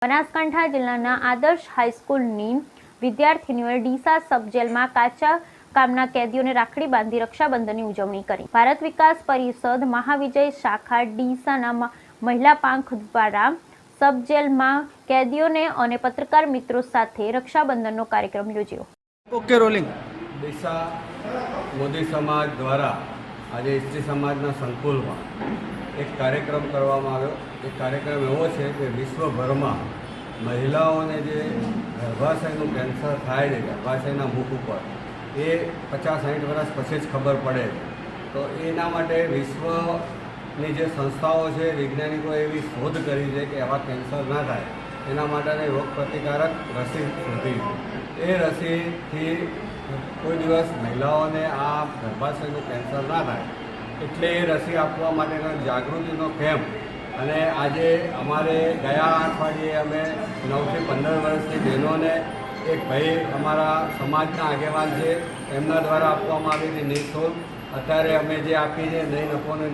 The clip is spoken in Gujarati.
બનાસકાંઠા જિલ્લાના આદર્શ હાઈસ્કૂલની વિદ્યાર્થીનીઓએ ડીસા સબજેલમાં કાચા કામના કેદીઓને રાખડી બાંધી રક્ષાબંધનની ઉજવણી કરી। ભારત વિકાસ પરિષદ મહાવિજય શાખા ડીસાના મહિલા પાંખ દ્વારા સબજેલમાં કેદીઓને અને પત્રકાર મિત્રો સાથે રક્ષાબંધનનો કાર્યક્રમ યોજ્યો। Okay rolling. ડીસા મોદી સમાજ દ્વારા આજે સ્ત્રી સમાજના સંકુલમાં એક કાર્યક્રમ કરવામાં આવ્યો। એ કાર્યક્રમ એવો છે કે વિશ્વભરમાં મહિલાઓને જે ગર્ભાશયનું કેન્સર થાય છે, ગર્ભાશયના મુખ ઉપર, એ 50-60 વર્ષ પછી જ ખબર પડે છે। તો એના માટે વિશ્વની જે સંસ્થાઓ છે, વૈજ્ઞાનિકોએ એવી શોધ કરી છે કે આવા કેન્સર ના થાય એના માટેની રોગ પ્રતિકારક રસી શોધી। એ રસીથી કોઈ દિવસ મહિલાઓને આ ગર્ભાશયનું કેન્સર ના થાય એટલે એ રસી આપવા માટેનો જાગૃતિનો કેમ્પ, અને આજે અમારે ગયા અઠવાડિયે અમે 9 થી 15 વર્ષની બહેનોને એક ભાઈ અમારા સમાજના આગેવાન છે એમના દ્વારા આપવામાં આવી હતી નિઃશુલ્ક। અત્યારે અમે જે આપી છે નહીં નફોને